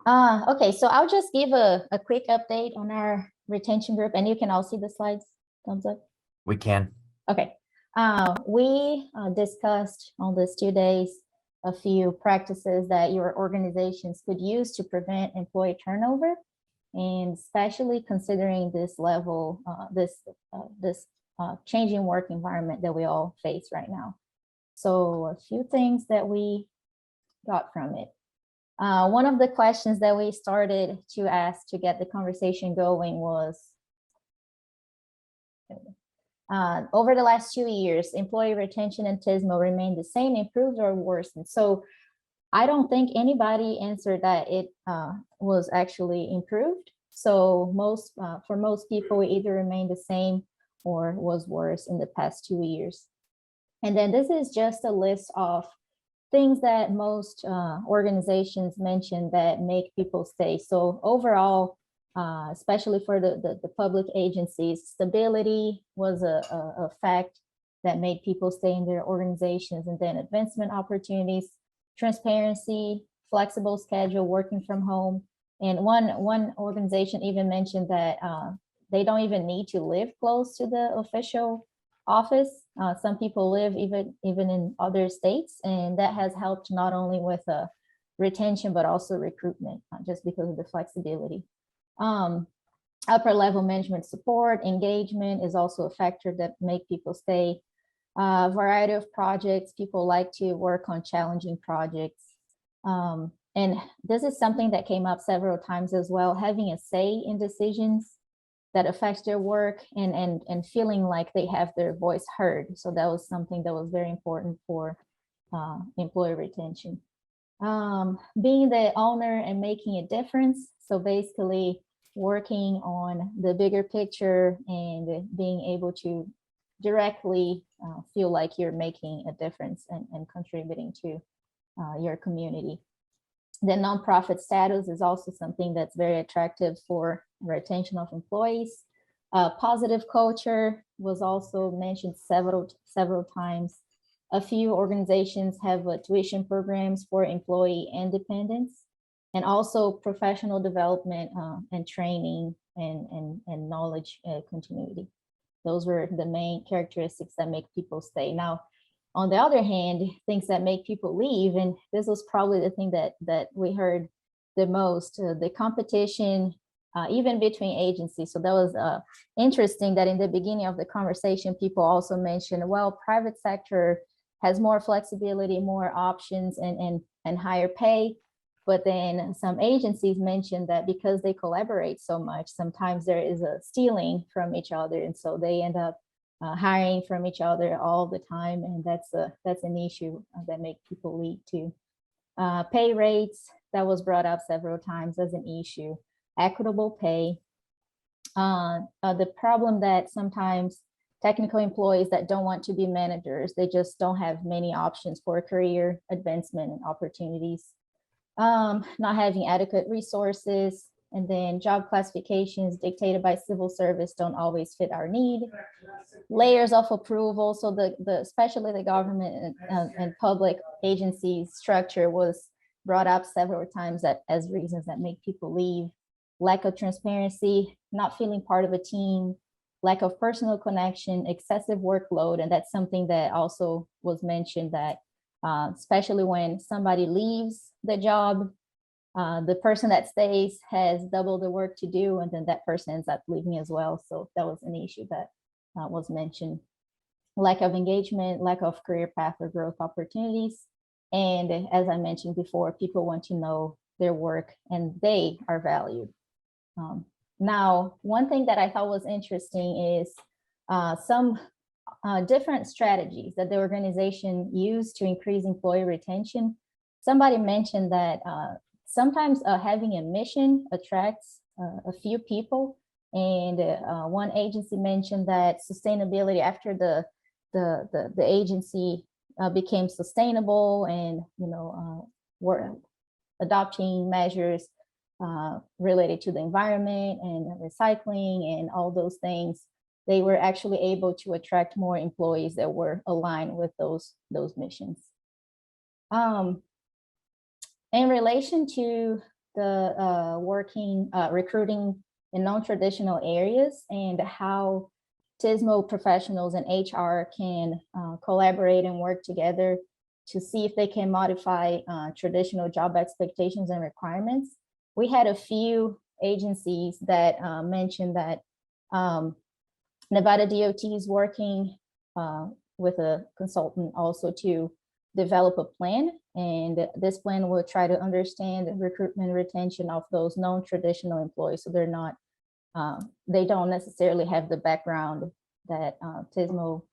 Okay, so I'll just give a quick update on our retention group, and you can all see the slides. Thumbs up. We can. Okay. We discussed on these 2 days a few practices that your organizations could use to prevent employee turnover, and especially considering this level, this changing work environment that we all face right now. So a few things that we got from it. One of the questions that we started to ask to get the conversation going was, over the last 2 years, employee retention and TISMO remained the same, improved, or worsened? So I don't think anybody answered that it was actually improved. So for most people, it either remained the same or was worse in the past 2 years. And then this is just a list of things that most organizations mention that make people stay. So overall, especially for the public agencies, stability was a fact that made people stay in their organizations, and then advancement opportunities, transparency, flexible schedule, working from home. And one organization even mentioned that they don't even need to live close to the official office. Some people live even in other states, and that has helped not only with retention, but also recruitment, just because of the flexibility. Upper level management support, engagement is also a factor that make people stay. Variety of projects, people like to work on challenging projects. And this is something that came up several times as well, having a say in decisions that affects their work, and feeling like they have their voice heard. So that was something that was very important for employee retention. Being the owner and making a difference. So basically working on the bigger picture and being able to directly feel like you're making a difference and contributing to your community. The nonprofit status is also something that's very attractive for retention of employees. Positive culture was also mentioned several times. A few organizations have tuition programs for employee independence, and also professional development and training and knowledge continuity. Those were the main characteristics that make people stay. Now, on the other hand, things that make people leave, and this was probably the thing that we heard the most, the competition, even between agencies. So that was interesting that in the beginning of the conversation, people also mentioned, well, private sector has more flexibility, more options, and higher pay. But then some agencies mentioned that because they collaborate so much, sometimes there is a stealing from each other. And so they end up hiring from each other all the time. And that's an issue that make people leave too. Pay rates, that was brought up several times as an issue. Equitable pay. The problem that sometimes technical employees that don't want to be managers, they just don't have many options for career advancement and opportunities. Not having adequate resources, and then job classifications dictated by civil service don't always fit our need. Layers of approval, so especially the government and public agency structure was brought up several times as reasons that make people leave. Lack of transparency, not feeling part of a team, lack of personal connection, excessive workload, and that's something that also was mentioned, that especially when somebody leaves the job, the person that stays has double the work to do, and then that person ends up leaving as well. So that was an issue that was mentioned. Lack of engagement, lack of career path or growth opportunities. And as I mentioned before, people want to know their work and they are valued. Now, one thing that I thought was interesting is some different strategies that the organization used to increase employee retention. Somebody mentioned that sometimes having a mission attracts a few people, and one agency mentioned that sustainability, after the agency became sustainable and were adopting measures related to the environment and recycling and all those things, they were actually able to attract more employees that were aligned with those missions. In relation to the recruiting in non-traditional areas and how TISMO professionals and HR can collaborate and work together to see if they can modify traditional job expectations and requirements. We had a few agencies that mentioned that Nevada DOT is working with a consultant also to develop a plan, and this plan will try to understand recruitment retention of those non-traditional employees, so they're not they don't necessarily have the background that TISMO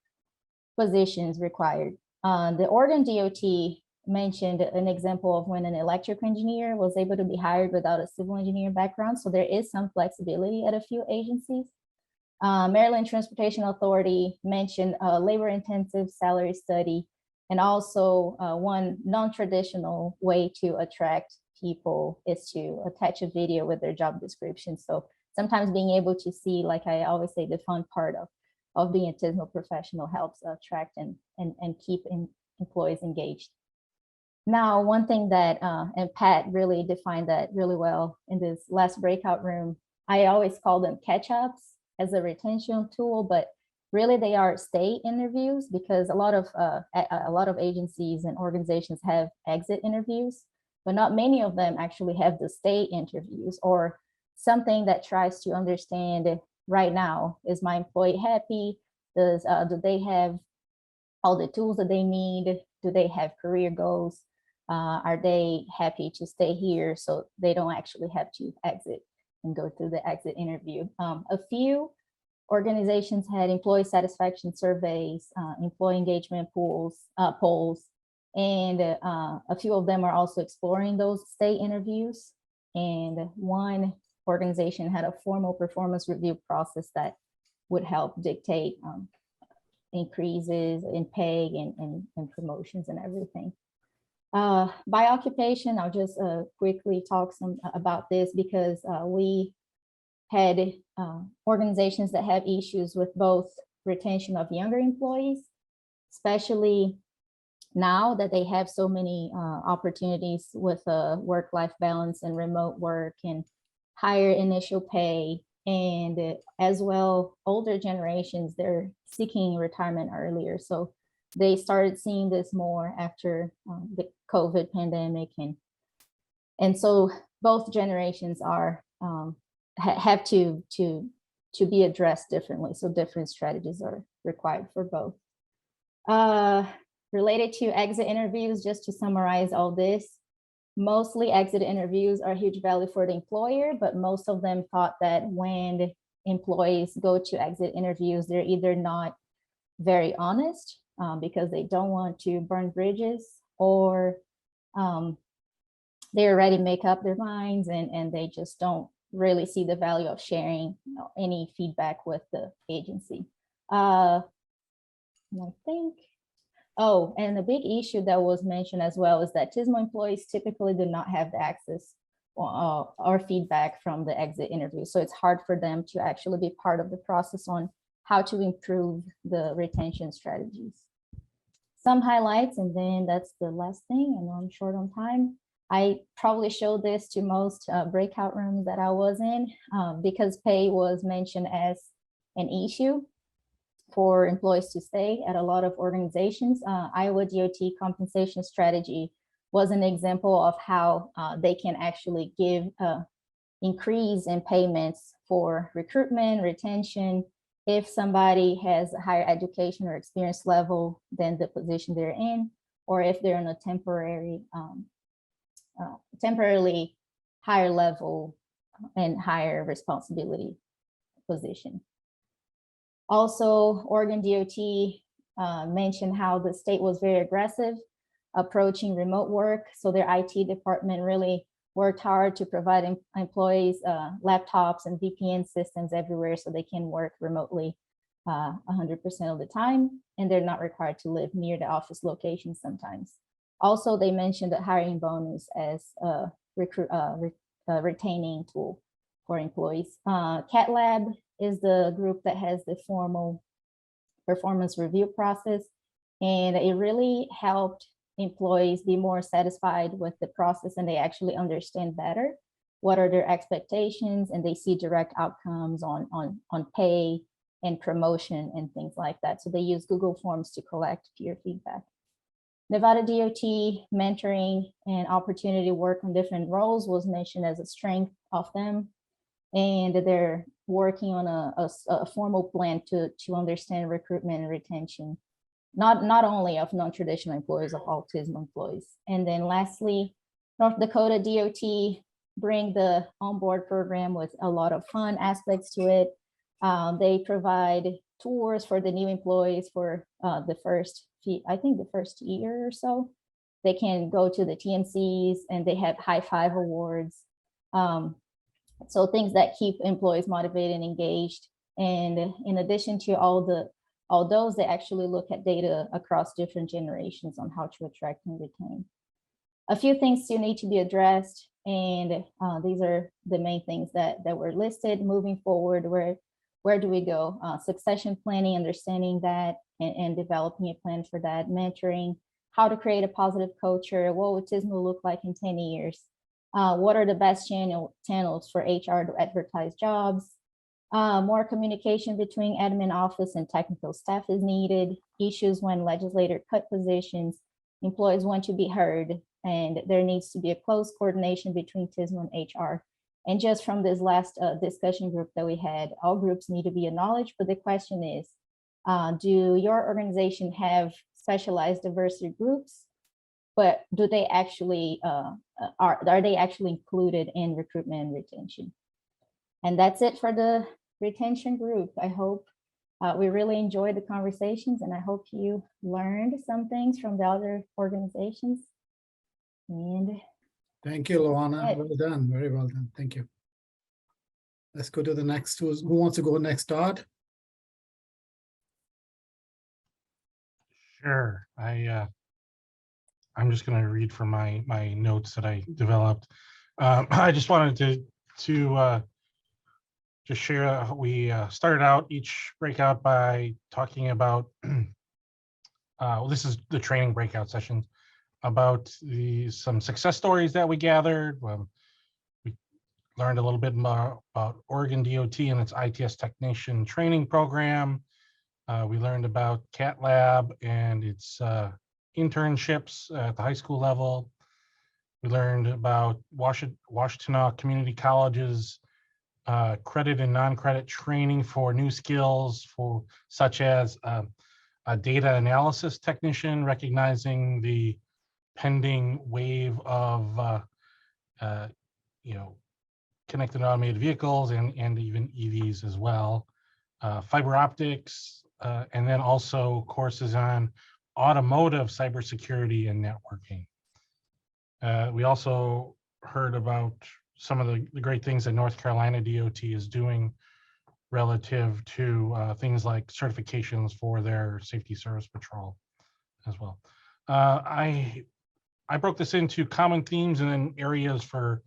positions required. The Oregon DOT mentioned an example of when an electrical engineer was able to be hired without a civil engineer background, so there is some flexibility at a few agencies. Maryland Transportation Authority mentioned a labor-intensive salary study, and also one non-traditional way to attract people is to attach a video with their job description. So sometimes being able to see, like I always say, the fun part of being a TISMO professional helps attract and keep employees engaged. Now, one thing that, and Pat really defined that really well in this last breakout room, I always call them catch-ups as a retention tool, but really they are stay interviews, because a lot of agencies and organizations have exit interviews, but not many of them actually have the stay interviews, or something that tries to understand right now, is my employee happy? Do they have all the tools that they need? Do they have career goals? Are they happy to stay here so they don't actually have to exit and go through the exit interview? A few organizations had employee satisfaction surveys, employee engagement polls, and a few of them are also exploring those stay interviews. And one organization had a formal performance review process that would help dictate increases in pay and promotions and everything. By occupation, I'll just quickly talk about this, because we had organizations that have issues with both retention of younger employees, especially now that they have so many opportunities with work-life balance and remote work and higher initial pay, and as well, older generations, they're seeking retirement earlier. So they started seeing this more after the COVID pandemic, and so both generations are have to be addressed differently. So different strategies are required for both. Related to exit interviews, just to summarize all this, mostly exit interviews are huge value for the employer, but most of them thought that when employees go to exit interviews, they're either not very honest because they don't want to burn bridges, or they already make up their minds and they just don't really see the value of sharing any feedback with the agency. I think, oh, and the big issue that was mentioned as well is that TISMO employees typically do not have the access or feedback from the exit interview. So it's hard for them to actually be part of the process on how to improve the retention strategies. Some highlights, and then that's the last thing. I know I'm short on time. I probably showed this to most breakout rooms that I was in because pay was mentioned as an issue for employees to stay at a lot of organizations. Iowa DOT compensation strategy was an example of how they can actually give increase in payments for recruitment, retention, if somebody has a higher education or experience level than the position they're in, or if they're in a temporarily higher level and higher responsibility position. Also, Oregon DOT mentioned how the state was very aggressive approaching remote work. So their IT department really worked hard to provide employees laptops and VPN systems everywhere so they can work remotely 100% of the time, and they're not required to live near the office location sometimes. Also, they mentioned the hiring bonus as a retaining tool for employees. CAT Lab is the group that has the formal performance review process, and it really helped employees be more satisfied with the process, and they actually understand better what are their expectations, and they see direct outcomes on pay and promotion and things like that. So they use Google Forms to collect peer feedback. Nevada DOT mentoring and opportunity to work on different roles was mentioned as a strength of them. And they're working on a formal plan to understand recruitment and retention, not only of non-traditional employees, of all TISMO employees. And then lastly, North Dakota DOT bring the onboard program with a lot of fun aspects to it. They provide tours for the new employees for the first year or so. They can go to the TNCs and they have high five awards. So things that keep employees motivated and engaged. And in addition to all those, they actually look at data across different generations on how to attract and retain. A few things still need to be addressed, and these are the main things that were listed. Moving forward, where do we go? Succession planning, understanding that, and developing a plan for that. Mentoring, how to create a positive culture. What would TISMO look like in 10 years? What are the best channels for HR to advertise jobs? More communication between admin office and technical staff is needed. Issues when legislators cut positions, employees want to be heard, and there needs to be a close coordination between TISMO and HR. And just from this last discussion group that we had, all groups need to be acknowledged, but the question is, do your organization have specialized diversity groups, but do they actually, are they actually included in recruitment and retention? And that's it for the retention group. I hope we really enjoyed the conversations, and I hope you learned some things from the other organizations. And thank you, Luana. Well done. Very well done. Thank you. Let's go to the next. Who wants to go next, Todd? Sure. I'm just going to read from my notes that I developed. I just wanted to just share. We started out each breakout by talking about. Well, this is the training breakout session about some success stories that we gathered. We learned a little bit more about Oregon DOT and its ITS technician training program. We learned about Cat Lab and its internships at the high school level. We learned about Washtenaw Community College's credit and non-credit training for new skills, such as a data analysis technician, recognizing the pending wave of connected automated vehicles and even EVs as well, fiber optics, and then also courses on automotive cybersecurity and networking. We also heard about some of the great things that North Carolina DOT is doing relative to things like certifications for their safety service patrol as well. I broke this into common themes and then areas for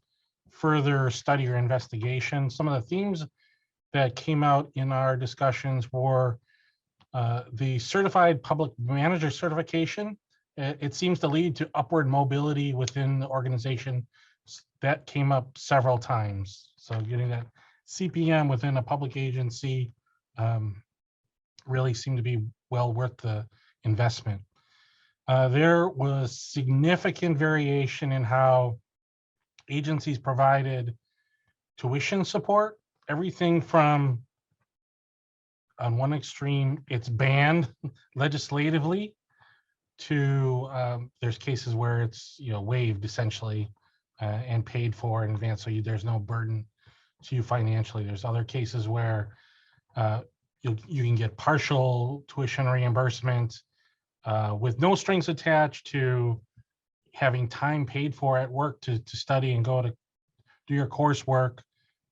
further study or investigation. Some of the themes that came out in our discussions were the certified public manager certification. It seems to lead to upward mobility within the organization. That came up several times. So getting that CPM within a public agency really seemed to be well worth the investment. There was significant variation in how agencies provided tuition support, everything from, on one extreme, it's banned legislatively, to there's cases where it's waived essentially and paid for in advance, so there's no burden to you financially. There's other cases where you can get partial tuition reimbursement with no strings attached to having time paid for at work to study and go to do your coursework,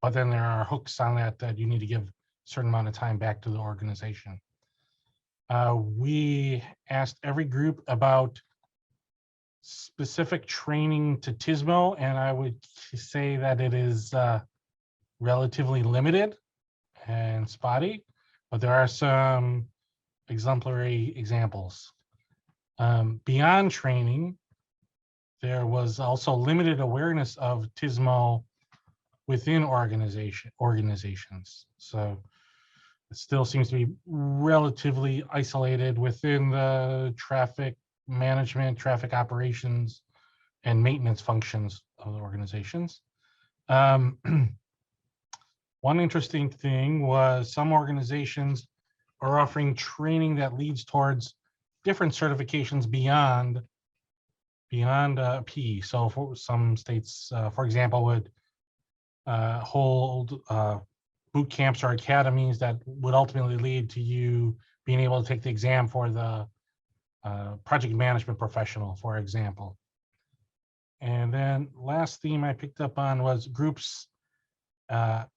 but then there are hooks on that you need to give a certain amount of time back to the organization. We asked every group about specific training to TISMO, and I would say that it is relatively limited and spotty, but there are some exemplary examples. Beyond training, there was also limited awareness of TISMO within organizations. So it still seems to be relatively isolated within the traffic management, traffic operations, and maintenance functions of the organizations. One interesting thing was some organizations are offering training that leads towards different certifications beyond P. So for some states, for example, would hold boot camps or academies that would ultimately lead to you being able to take the exam for the project management professional, for example. And then last theme I picked up on was groups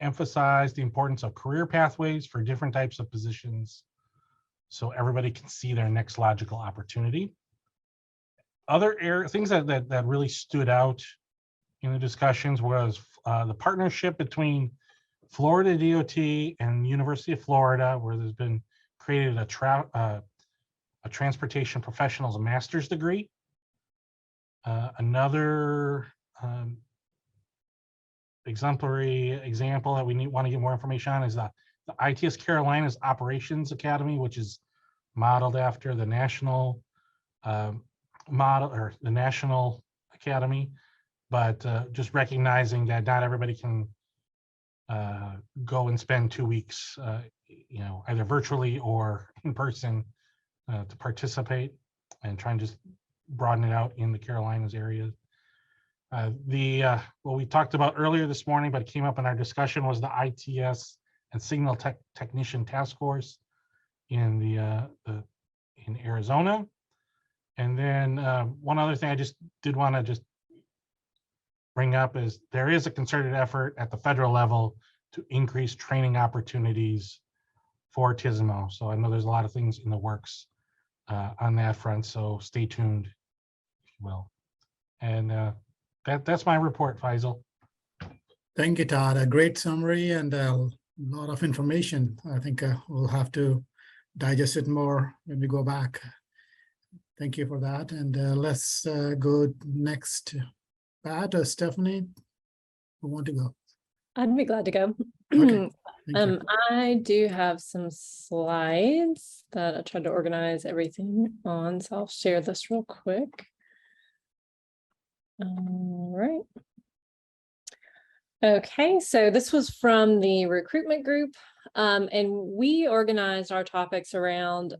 emphasize the importance of career pathways for different types of positions, so everybody can see their next logical opportunity. Other things that really stood out in the discussions was the partnership between Florida DOT and University of Florida, where there's been created a transportation professionals master's degree. Another exemplary example that we want to get more information on is the ITS Carolinas Operations Academy, which is modeled after the national model or the National Academy, but just recognizing that not everybody can go and spend 2 weeks, either virtually or in person to participate, and try and just broaden it out in the Carolinas area. What we talked about earlier this morning, but it came up in our discussion, was the ITS and Signal Technician Task Force in in Arizona. And then one other thing I just did want to just bring up is there is a concerted effort at the federal level to increase training opportunities for TISMO. So I know there's a lot of things in the works on that front. So stay tuned, if you will. And that's my report, Faisal. Thank you, Todd. A great summary and a lot of information. I think we'll have to digest it more when we go back. Thank you for that. And let's go next. Pat or Stephanie, who want to go? I'd be glad to go. Okay. Thank you. I do have some slides that I tried to organize everything on, so I'll share this real quick. All right. Okay, so this was from the recruitment group, and we organized our topics around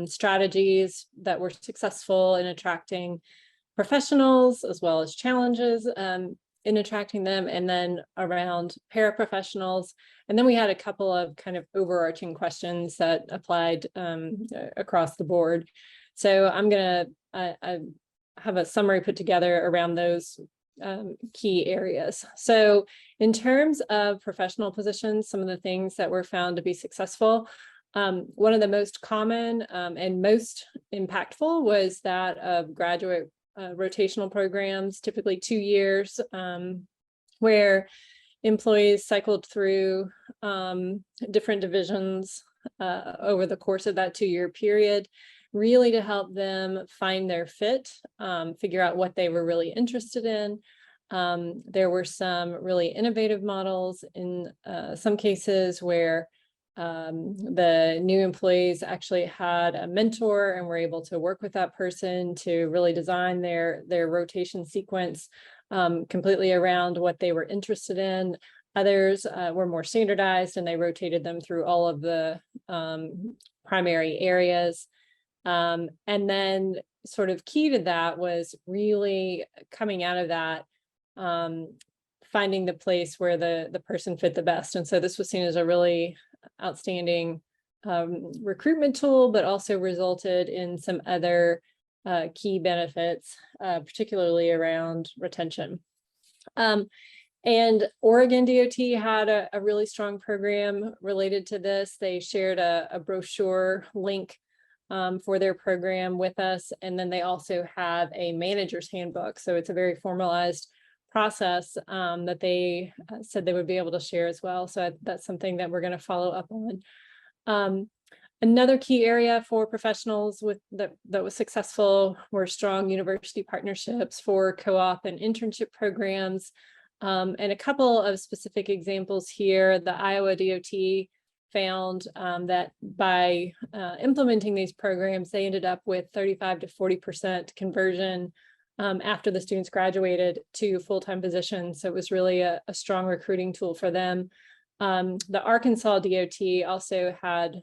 strategies that were successful in attracting professionals, as well as challenges in attracting them, and then around paraprofessionals. And then we had a couple of kind of overarching questions that applied across the board. So I'm gonna have a summary put together around those key areas. So in terms of professional positions, some of the things that were found to be successful, one of the most common and most impactful was that of graduate rotational programs, typically 2 years, where employees cycled through different divisions over the course of that 2-year period, really to help them find their fit, figure out what they were really interested in. There were some really innovative models in some cases where the new employees actually had a mentor and were able to work with that person to really design their rotation sequence completely around what they were interested in. Others were more standardized and they rotated them through all of the primary areas. And then sort of key to that was really coming out of that, finding the place where the person fit the best. And so this was seen as a really outstanding recruitment tool, but also resulted in some other key benefits, particularly around retention. And Oregon DOT had a really strong program related to this. They shared a brochure link for their program with us. And then they also have a manager's handbook. So it's a very formalized process that they said they would be able to share as well. So that's something that we're going to follow up on. Another key area for professionals that was successful were strong university partnerships for co-op and internship programs. And a couple of specific examples here, the Iowa DOT found that by implementing these programs, they ended up with 35 to 40% conversion after the students graduated to full-time positions. So it was really a strong recruiting tool for them. The Arkansas DOT also had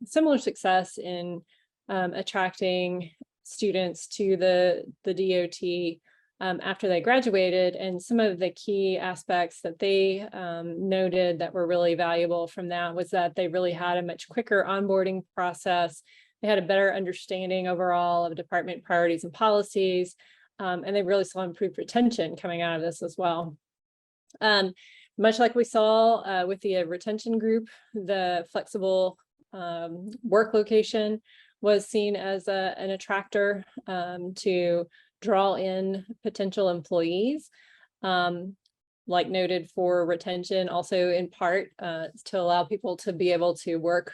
similar success in attracting students to the DOT after they graduated, and some of the key aspects that they noted that were really valuable from that was that they really had a much quicker onboarding process. They had a better understanding overall of department priorities and policies, and they really saw improved retention coming out of this as well. Much like we saw with the retention group, the flexible work location was seen as an attractor to draw in potential employees, like noted for retention, also in part to allow people to be able to work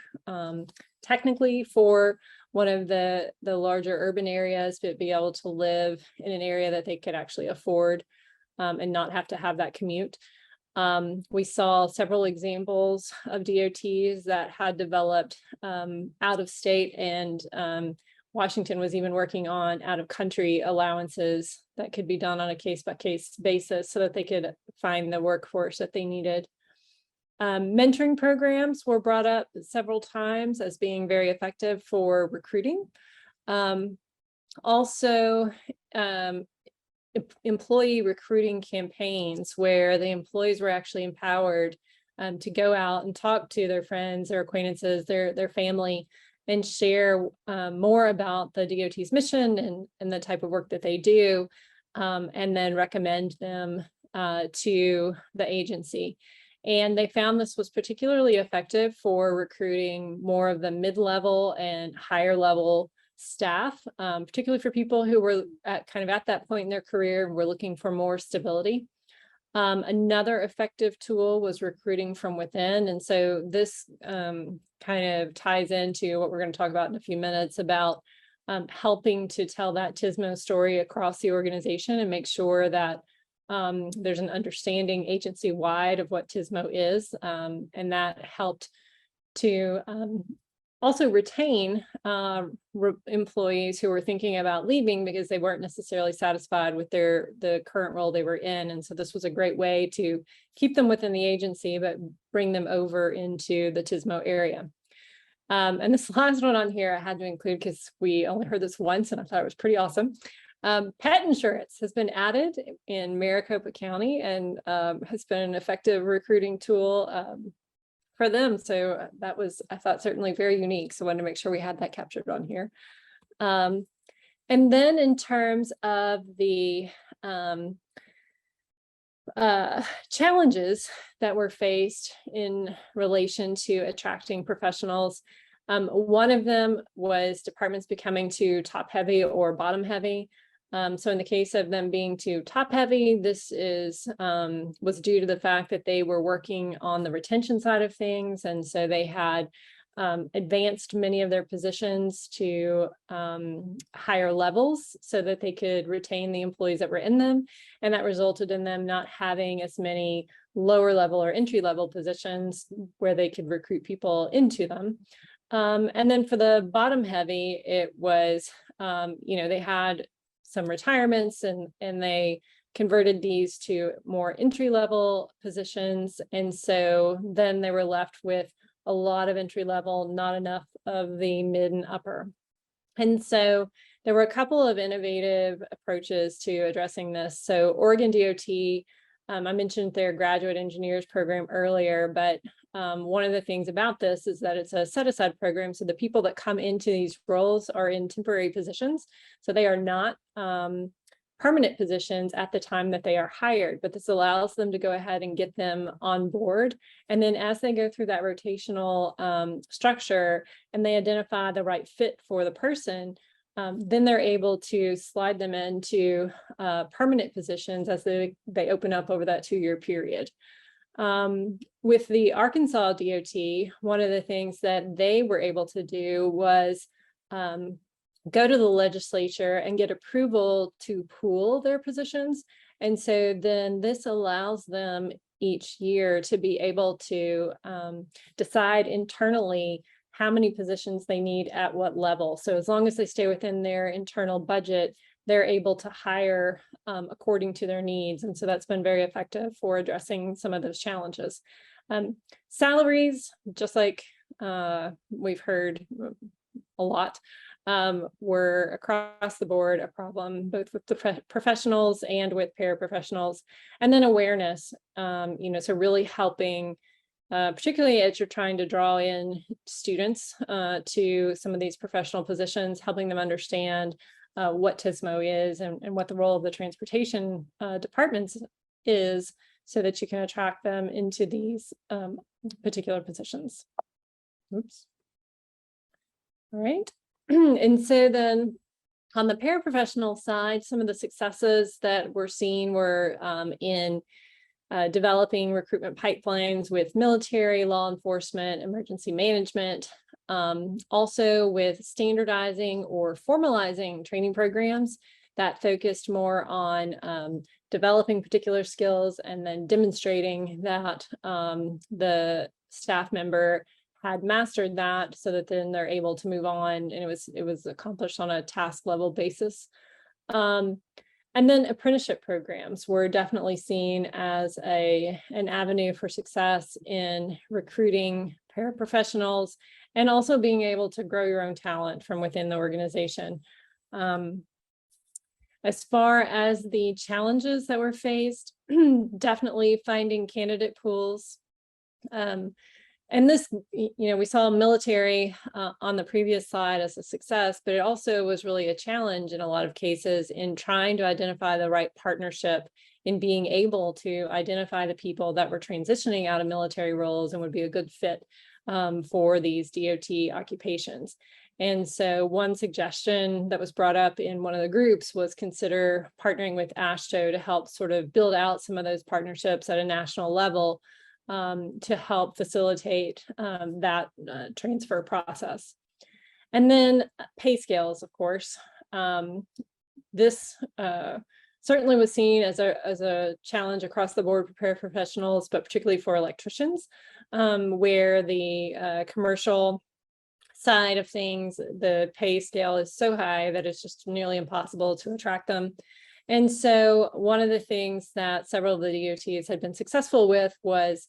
technically for one of the larger urban areas, but be able to live in an area that they could actually afford and not have to have that commute. We saw several examples of DOTs that had developed out of state, and Washington was even working on out of country allowances that could be done on a case-by-case basis so that they could find the workforce that they needed. Mentoring programs were brought up several times as being very effective for recruiting. Also, employee recruiting campaigns where the employees were actually empowered to go out and talk to their friends, their acquaintances, their family, and share more about the DOT's mission and the type of work that they do, and then recommend them to the agency. And they found this was particularly effective for recruiting more of the mid-level and higher level staff, particularly for people who were at that point in their career and were looking for more stability. Another effective tool was recruiting from within. And so this kind of ties into what we're going to talk about in a few minutes about helping to tell that TSMO story across the organization and make sure that there's an understanding agency-wide of what TSMO is. And that helped to also retain employees who were thinking about leaving because they weren't necessarily satisfied with the current role they were in. And so this was a great way to keep them within the agency, but bring them over into the TSMO area. And this last one on here I had to include because we only heard this once and I thought it was pretty awesome. Pet insurance has been added in Maricopa County and has been an effective recruiting tool for them. So that was, I thought, certainly very unique. So I wanted to make sure we had that captured on here. And then in terms of the challenges that were faced in relation to attracting professionals, one of them was departments becoming too top heavy or bottom heavy. So in the case of them being too top heavy, this was due to the fact that they were working on the retention side of things. And so they had advanced many of their positions to higher levels so that they could retain the employees that were in them. And that resulted in them not having as many lower level or entry level positions where they could recruit people into them. And then for the bottom heavy, it was, they had some retirements and they converted these to more entry level positions. And so then they were left with a lot of entry level, not enough of the mid and upper. And so there were a couple of innovative approaches to addressing this. So Oregon DOT, I mentioned their graduate engineers program earlier, but one of the things about this is that it's a set-aside program. So the people that come into these roles are in temporary positions. So they are not permanent positions at the time that they are hired, but this allows them to go ahead and get them on board. And then as they go through that rotational structure and they identify the right fit for the person, then they're able to slide them into permanent positions as they open up over that 2-year period. With the Arkansas DOT, one of the things that they were able to do was go to the legislature and get approval to pool their positions And so then this allows them each year to be able to decide internally how many positions they need at what level. So as long as they stay within their internal budget, they're able to hire according to their needs. And so that's been very effective for addressing some of those challenges. Salaries, just like we've heard a lot, were across the board a problem, both with the professionals and with paraprofessionals. And then awareness, so really helping, particularly as you're trying to draw in students to some of these professional positions, helping them understand what TSMO is and what the role of the transportation departments is, so that you can attract them into these particular positions. Oops. All right. And so then on the paraprofessional side, some of the successes that we're seeing were in developing recruitment pipelines with military, law enforcement, emergency management, also with standardizing or formalizing training programs that focused more on developing particular skills and then demonstrating that the staff member had mastered that, so that then they're able to move on, and it was accomplished on a task level basis. And then apprenticeship programs were definitely seen as an avenue for success in recruiting paraprofessionals and also being able to grow your own talent from within the organization. As far as the challenges that were faced, definitely finding candidate pools. And this, we saw military on the previous slide as a success, but it also was really a challenge in a lot of cases in trying to identify the right partnership, in being able to identify the people that were transitioning out of military roles and would be a good fit for these DOT occupations. And so one suggestion that was brought up in one of the groups was consider partnering with AASHTO to help sort of build out some of those partnerships at a national level, to help facilitate that transfer process. And then pay scales, of course. This certainly was seen as a challenge across the board for paraprofessionals, but particularly for electricians, where the commercial side of things, the pay scale is so high that it's just nearly impossible to attract them. And so one of the things that several of the DOTs had been successful with was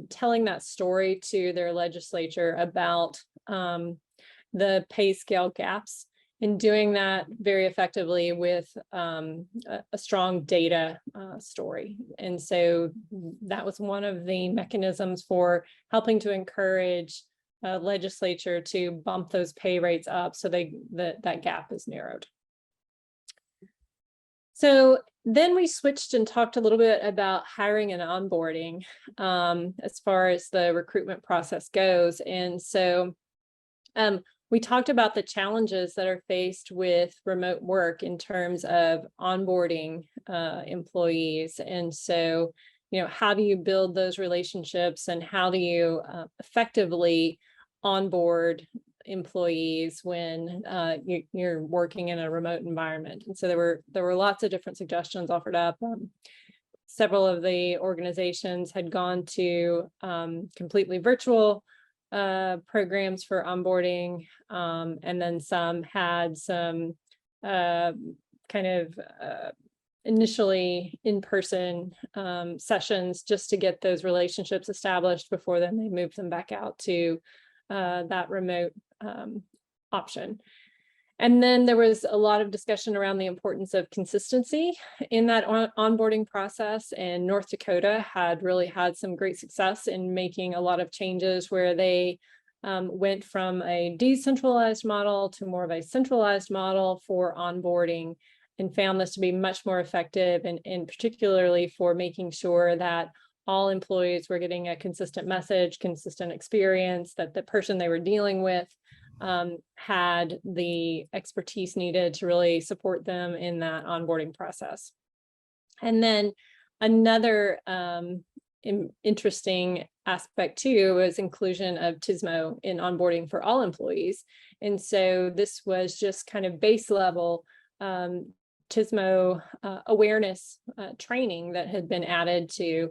telling that story to their legislature about the pay scale gaps, and doing that very effectively with a strong data story. And so that was one of the mechanisms for helping to encourage legislature to bump those pay rates up, so that gap is narrowed. So then we switched and talked a little bit about hiring and onboarding as far as the recruitment process goes. And so we talked about the challenges that are faced with remote work in terms of onboarding employees. And so, how do you build those relationships, and how do you effectively onboard employees when you're working in a remote environment? And so there were lots of different suggestions offered up. Several of the organizations had gone to completely virtual programs for onboarding, and then some had some initially in-person sessions just to get those relationships established before then they moved them back out to that remote option. And then there was a lot of discussion around the importance of consistency in that onboarding process. And North Dakota had really had some great success in making a lot of changes where they went from a decentralized model to more of a centralized model for onboarding, and found this to be much more effective, and particularly for making sure that all employees were getting a consistent message, consistent experience, that the person they were dealing with had the expertise needed to really support them in that onboarding process. And then another interesting aspect too was inclusion of TSMO in onboarding for all employees. And so this was just kind of base level TSMO awareness training that had been added to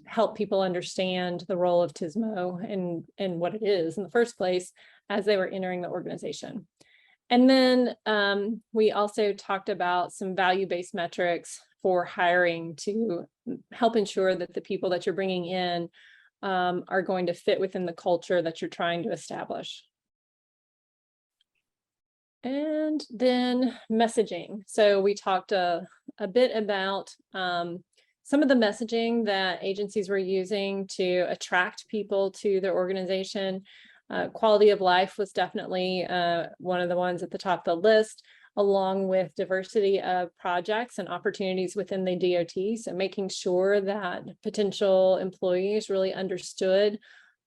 help people understand the role of TSMO and what it is in the first place as they were entering the organization. And then we also talked about some value-based metrics for hiring to help ensure that the people that you're bringing in are going to fit within the culture that you're trying to establish. And then messaging. So we talked a bit about some of the messaging that agencies were using to attract people to their organization. Quality of life was definitely one of the ones at the top of the list, along with diversity of projects and opportunities within the DOT. So making sure that potential employees really understood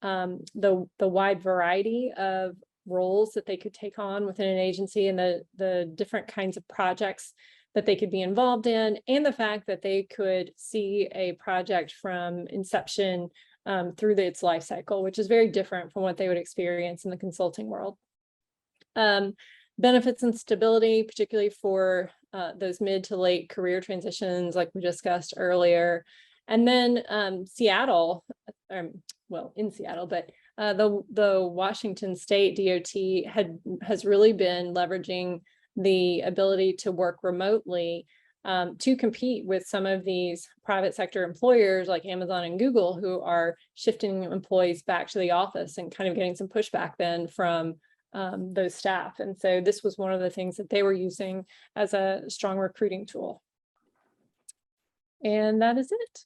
the wide variety of roles that they could take on within an agency and the different kinds of projects that they could be involved in, and the fact that they could see a project from inception through its life cycle, which is very different from what they would experience in the consulting world. Benefits and stability, particularly for those mid to late career transitions, like we discussed earlier. And then Seattle, well, in Seattle, but the Washington State DOT has really been leveraging the ability to work remotely to compete with some of these private sector employers like Amazon and Google, who are shifting employees back to the office and kind of getting some pushback then from those staff. And so this was one of the things that they were using as a strong recruiting tool. And that is it.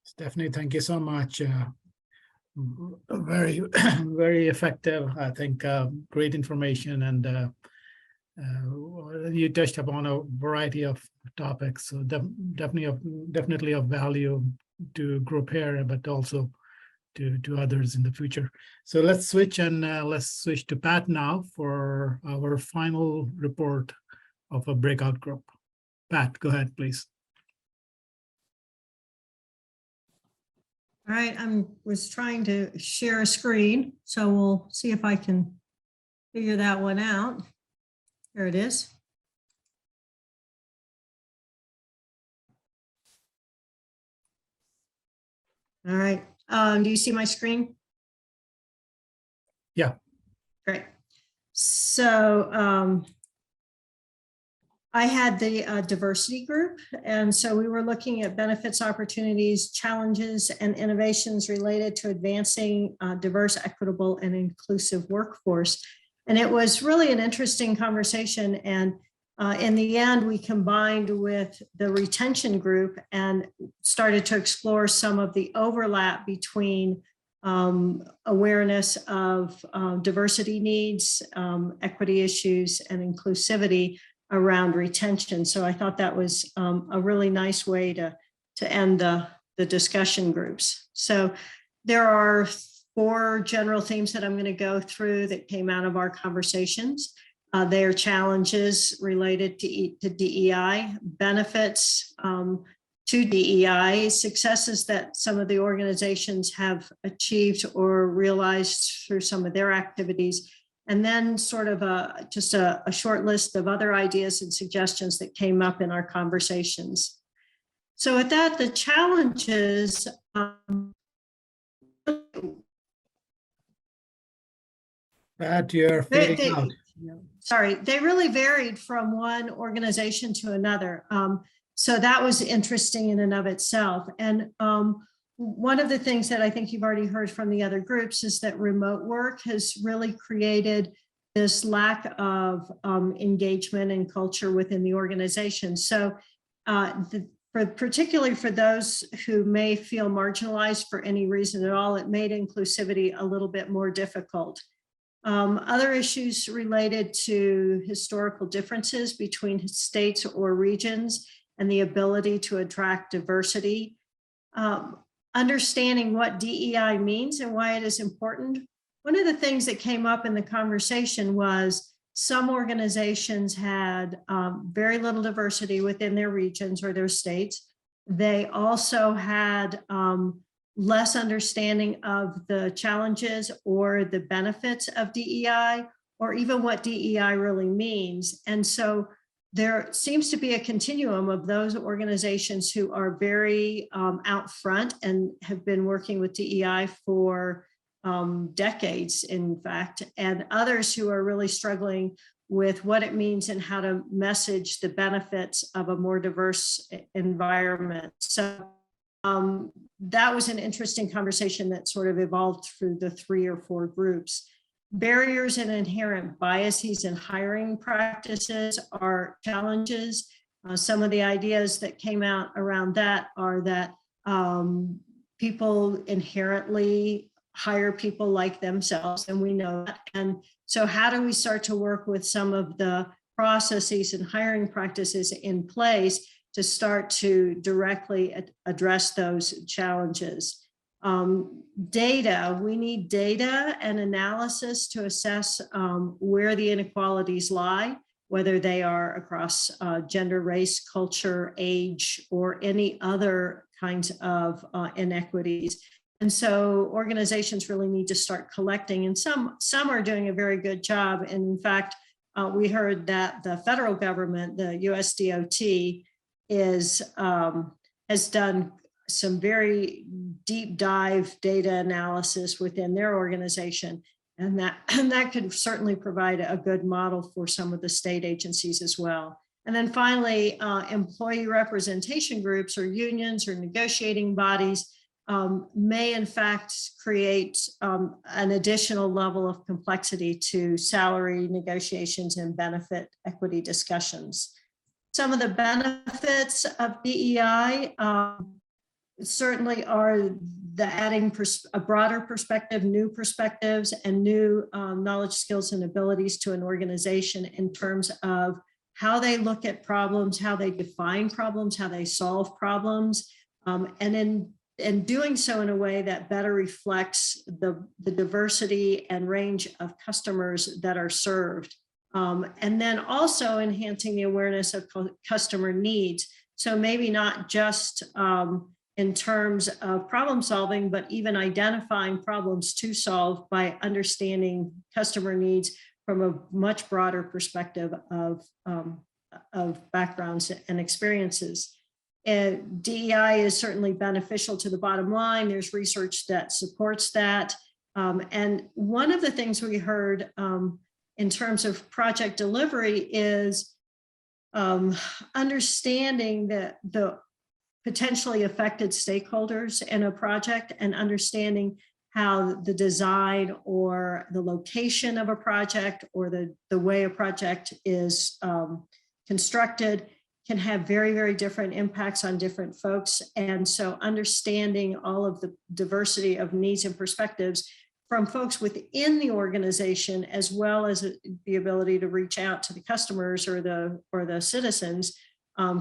Stephanie, thank you so much. Very, very effective. I think great information, and you touched upon a variety of topics. So definitely of value to group here, but also to others in the future. So let's switch to Pat now for our final report of a breakout group. Pat, go ahead, please. All right, was trying to share a screen, so we'll see if I can figure that one out. Here it is. All right, do you see my screen? Yeah. Great. So I had the diversity group, and so we were looking at benefits, opportunities, challenges, and innovations related to advancing diverse, equitable, and inclusive workforce. And it was really an interesting conversation. And in the end, we combined with the retention group and started to explore some of the overlap between awareness of diversity needs, equity issues, and inclusivity around retention. So I thought that was a really nice way to end the discussion groups. So there are 4 general themes that I'm going to go through that came out of our conversations. They are challenges related to DEI, benefits to DEI, successes that some of the organizations have achieved or realized through some of their activities, and then sort of just a short list of other ideas and suggestions that came up in our conversations. So with that, the challenges, Pat, you're fading out. Sorry, they really varied from one organization to another. So that was interesting in and of itself. And one of the things that I think you've already heard from the other groups is that remote work has really created this lack of engagement and culture within the organization. So particularly for those who may feel marginalized for any reason at all, it made inclusivity a little bit more difficult. Other issues related to historical differences between states or regions and the ability to attract diversity. Understanding what DEI means and why it is important. One of the things that came up in the conversation was some organizations had very little diversity within their regions or their states. They also had less understanding of the challenges or the benefits of DEI, or even what DEI really means. And so there seems to be a continuum of those organizations who are very out front and have been working with DEI for decades, in fact, and others who are really struggling with what it means and how to message the benefits of a more diverse environment. So that was an interesting conversation that sort of evolved through the 3 or 4 groups. Barriers and inherent biases in hiring practices are challenges. Some of the ideas that came out around that are that people inherently hire people like themselves, and we know that. And so how do we start to work with some of the processes and hiring practices in place to start to directly address those challenges? Data, we need data and analysis to assess where the inequalities lie, whether they are across gender, race, culture, age, or any other kinds of inequities. And so organizations really need to start collecting, and some are doing a very good job. And in fact, we heard that the federal government, the USDOT, has done some very deep dive data analysis within their organization. And that could certainly provide a good model for some of the state agencies as well. And then finally, employee representation groups or unions or negotiating bodies may in fact create an additional level of complexity to salary negotiations and benefit equity discussions. Some of the benefits of DEI certainly are the adding a broader perspective, new perspectives, and new knowledge, skills, and abilities to an organization in terms of how they look at problems, how they define problems, how they solve problems, and doing so in a way that better reflects the diversity and range of customers that are served. And then also enhancing the awareness of customer needs. So maybe not just in terms of problem solving, but even identifying problems to solve by understanding customer needs from a much broader perspective of backgrounds and experiences. And DEI is certainly beneficial to the bottom line. There's research that supports that. And one of the things we heard in terms of project delivery is understanding that the potentially affected stakeholders in a project and understanding how the design or the location of a project or the way a project is constructed can have very, very different impacts on different folks. And so understanding all of the diversity of needs and perspectives from folks within the organization, as well as the ability to reach out to the customers or the citizens,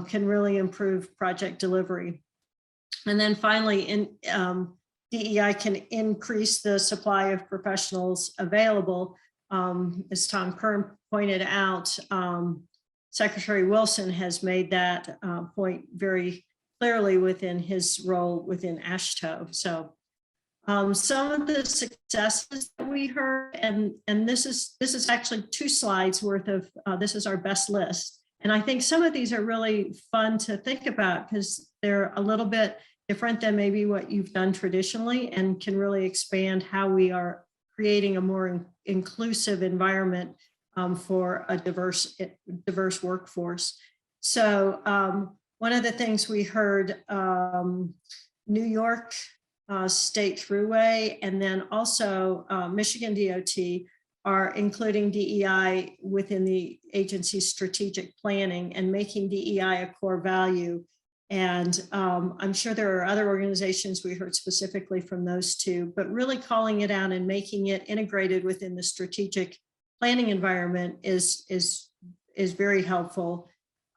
can really improve project delivery. And then finally, DEI can increase the supply of professionals available. As Tom Kern pointed out, Secretary Wilson has made that point very clearly within his role within AASHTO. So some of the successes that we heard, and this is actually 2 slides worth of, this is our best list. And I think some of these are really fun to think about because they're a little bit different than maybe what you've done traditionally and can really expand how we are creating a more inclusive environment for a diverse workforce. So one of the things we heard, New York State Thruway, and then also Michigan DOT are including DEI within the agency's strategic planning and making DEI a core value. And I'm sure there are other organizations we heard specifically from those 2, but really calling it out and making it integrated within the strategic planning environment is very helpful.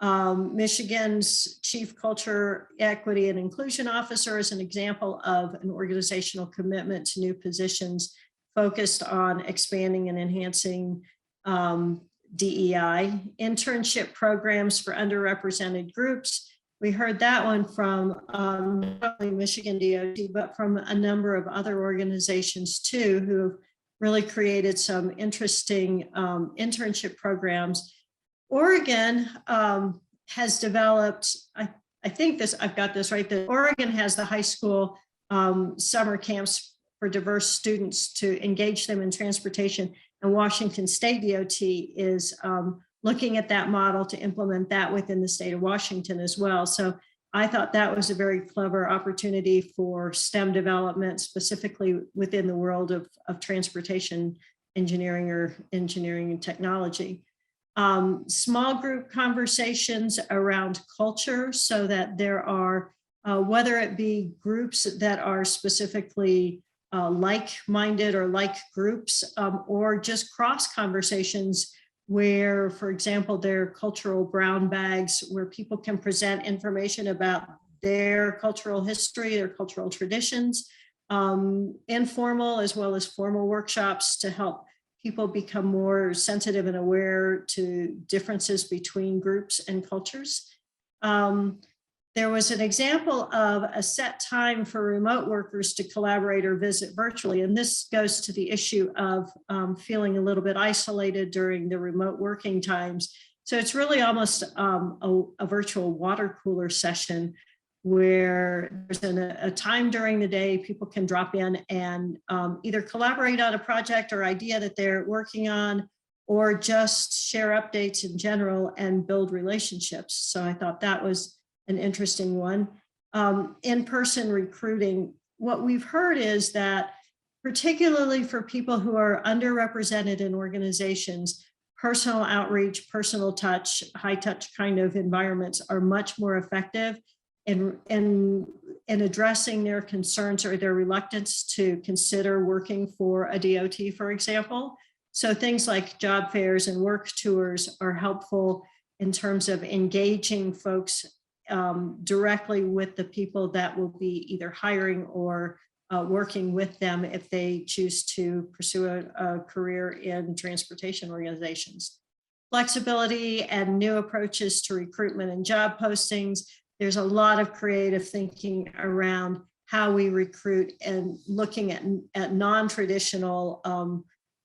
Michigan's Chief Culture, Equity, and Inclusion Officer is an example of an organizational commitment to new positions focused on expanding and enhancing DEI. Internship programs for underrepresented groups. We heard that one from not only Michigan DOT, but from a number of other organizations too, who have really created some interesting internship programs Oregon has developed, I think I've got this right, that Oregon has the high school summer camps for diverse students to engage them in transportation, and Washington State DOT is looking at that model to implement that within the state of Washington as well. So I thought that was a very clever opportunity for STEM development, specifically within the world of transportation engineering or engineering and technology. Small group conversations around culture, so that there are, whether it be groups that are specifically like-minded or like groups, or just cross conversations where, for example, there are cultural brown bags where people can present information about their cultural history, their cultural traditions, informal as well as formal workshops to help people become more sensitive and aware to differences between groups and cultures. There was an example of a set time for remote workers to collaborate or visit virtually. And this goes to the issue of feeling a little bit isolated during the remote working times. So it's really almost a virtual water cooler session where there's a time during the day people can drop in and either collaborate on a project or idea that they're working on, or just share updates in general and build relationships. So I thought that was an interesting one. In-person recruiting, what we've heard is that particularly for people who are underrepresented in organizations, personal outreach, personal touch, high touch kind of environments are much more effective in addressing their concerns or their reluctance to consider working for a DOT, for example. So things like job fairs and work tours are helpful in terms of engaging folks directly with the people that will be either hiring or working with them if they choose to pursue a career in transportation organizations. Flexibility and new approaches to recruitment and job postings. There's a lot of creative thinking around how we recruit and looking at non-traditional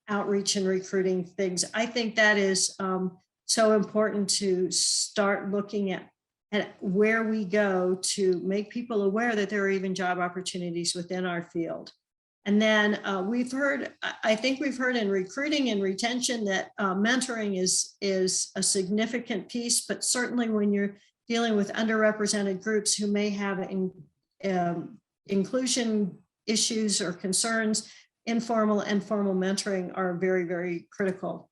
outreach and recruiting things. I think that is so important to start looking at where we go to make people aware that there are even job opportunities within our field. And then I think we've heard in recruiting and retention that mentoring is a significant piece, but certainly when you're dealing with underrepresented groups who may have inclusion issues or concerns, informal and formal mentoring are very, very critical.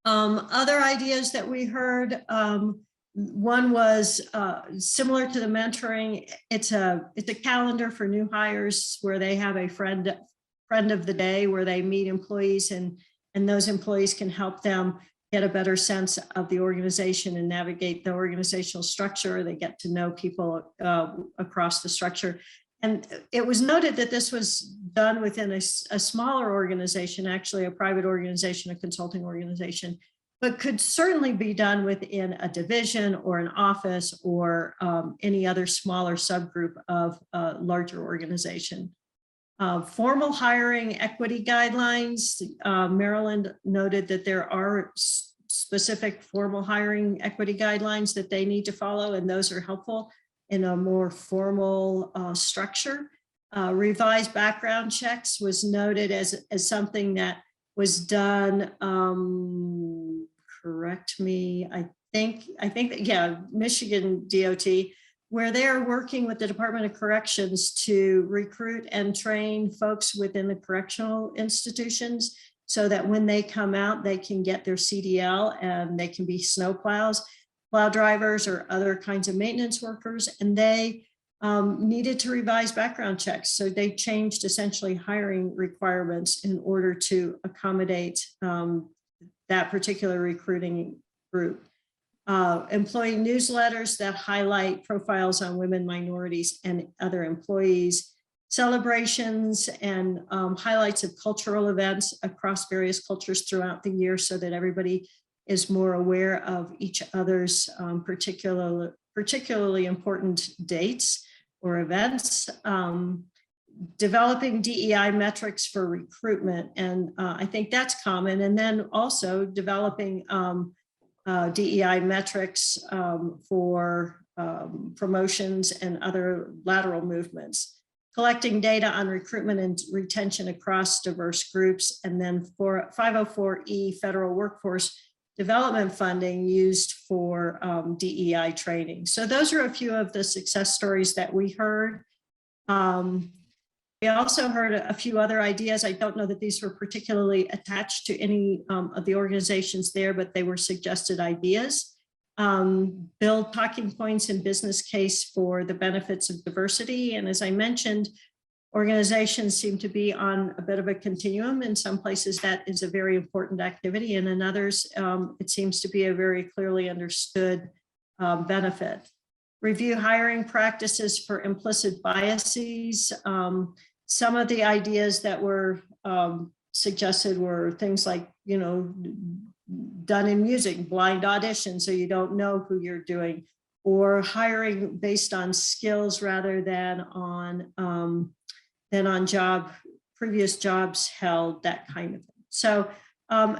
Other ideas that we heard, one was similar to the mentoring. It's a calendar for new hires where they have a friend of the day where they meet employees and those employees can help them get a better sense of the organization and navigate the organizational structure. They get to know people across the structure. And it was noted that this was done within a smaller organization, actually a private organization, a consulting organization, but could certainly be done within a division or an office or any other smaller subgroup of a larger organization. Formal hiring equity guidelines. Maryland noted that there are specific formal hiring equity guidelines that they need to follow, and those are helpful in a more formal structure. Revised background checks was noted as something that was done, correct me, I think that, yeah, Michigan DOT, where they're working with the Department of Corrections to recruit and train folks within the correctional institutions so that when they come out, they can get their CDL and they can be snow plow drivers or other kinds of maintenance workers. And they needed to revise background checks. So they changed essentially hiring requirements in order to accommodate that particular recruiting group. Employee newsletters that highlight profiles on women, minorities, and other employees, celebrations and highlights of cultural events across various cultures throughout the year so that everybody is more aware of each other's particularly important dates or events. Developing DEI metrics for recruitment. And I think that's common. And then also developing DEI metrics for promotions and other lateral movements, collecting data on recruitment and retention across diverse groups, and then for 504E federal workforce development funding used for DEI training. So those are a few of the success stories that we heard. We also heard a few other ideas. I don't know that these were particularly attached to any of the organizations there, but they were suggested ideas. Build talking points and business case for the benefits of diversity. And as I mentioned, organizations seem to be on a bit of a continuum. In some places that is a very important activity, and in others it seems to be a very clearly understood benefit. Review hiring practices for implicit biases. Some of the ideas that were suggested were things like, done in music, blind audition, so you don't know who you're doing, or hiring based on skills rather than on previous jobs held, that kind of thing. So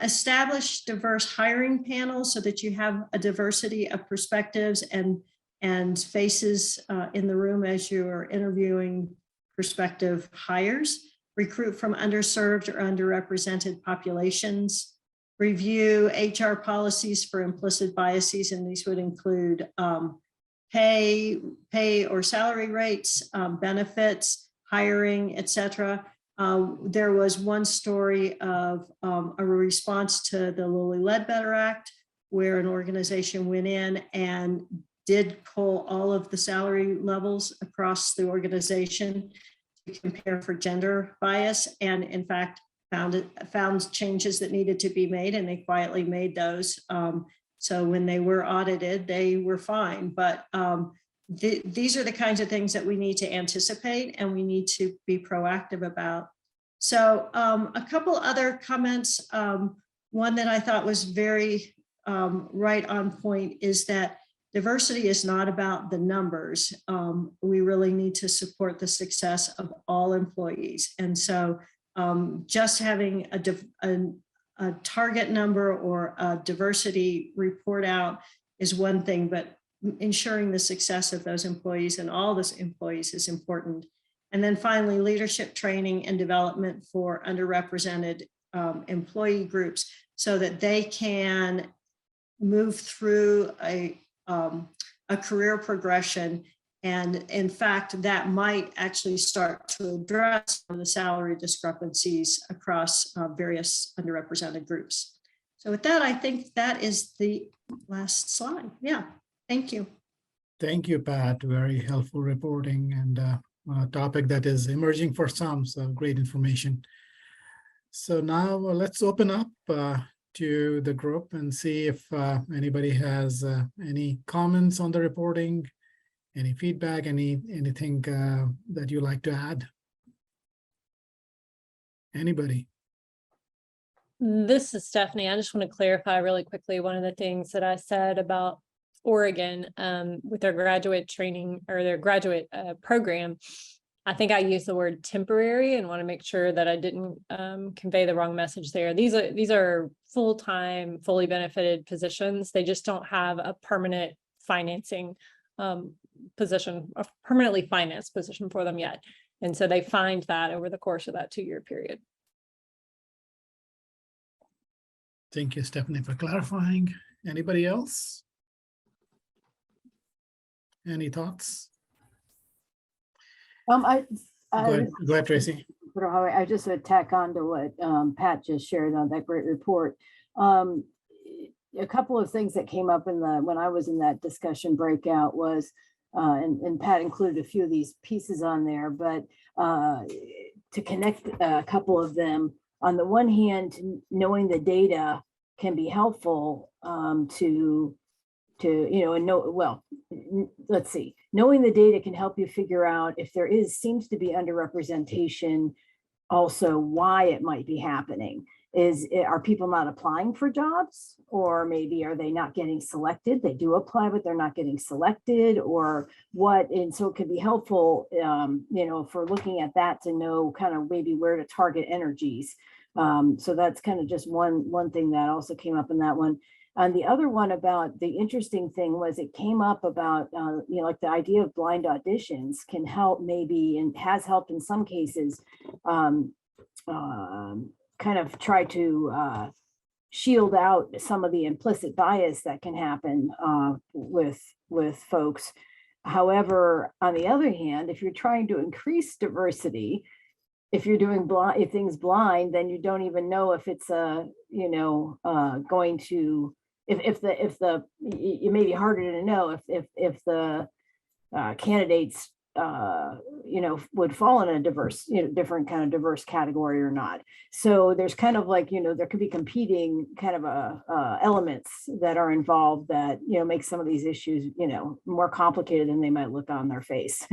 establish diverse hiring panels so that you have a diversity of perspectives and faces in the room as you are interviewing prospective hires. Recruit from underserved or underrepresented populations. Review HR policies for implicit biases, and these would include pay or salary rates, benefits, hiring, etc. There was one story of a response to the Lilly Ledbetter Act, where an organization went in and did pull all of the salary levels across the organization to compare for gender bias, and in fact found changes that needed to be made, and they quietly made those. So when they were audited, they were fine. But these are the kinds of things that we need to anticipate and we need to be proactive about. So a couple other comments. One that I thought was very right on point is that diversity is not about the numbers. We really need to support the success of all employees. And so just having a target number or a diversity report out is one thing, but ensuring the success of those employees and all those employees is important. And then finally, leadership training and development for underrepresented employee groups so that they can move through a career progression. And in fact, that might actually start to address the salary discrepancies across various underrepresented groups. So with that, I think that is the last slide. Yeah, thank you. Thank you, Pat. Very helpful reporting, and a topic that is emerging for some, so great information. So now let's open up to the group and see if anybody has any comments on the reporting, any feedback, anything that you like to add. Anybody? This is Stephanie. I just want to clarify really quickly one of the things that I said about Oregon with their graduate training or their graduate program. I think I used the word temporary and want to make sure that I didn't convey the wrong message there. These are full-time, fully benefited positions. They just don't have a permanent financing position, a permanently financed position for them yet. And so they find that over the course of that 2-year period. Thank you, Stephanie, for clarifying. Anybody else? Any thoughts? Go Go ahead, Tracy. I just would tack on to what Pat just shared on that great report. A couple of things that came up when I was in that discussion breakout was, and Pat included a few of these pieces on there, but to connect a couple of them, on the one hand, knowing the data can be helpful let's see, knowing the data can help you figure out if there seems to be underrepresentation, also why it might be happening. Are people not applying for jobs, or maybe are they not getting selected? They do apply, but they're not getting selected, or what? And so it could be helpful, for looking at that to know kind of maybe where to target energies. So that's kind of just one thing that also came up in that one. And the other one about the interesting thing was it came up about, like the idea of blind auditions can help maybe, and has helped in some cases, kind of try to shield out some of the implicit bias that can happen with folks. However, on the other hand, if you're trying to increase diversity, if you're doing things blind, then you don't even know if it's going to, if the it may be harder to know if the candidates would fall in a diverse, different kind of diverse category or not. So there's kind of like, there could be competing kind of elements that are involved that, make some of these issues, more complicated than they might look on their face.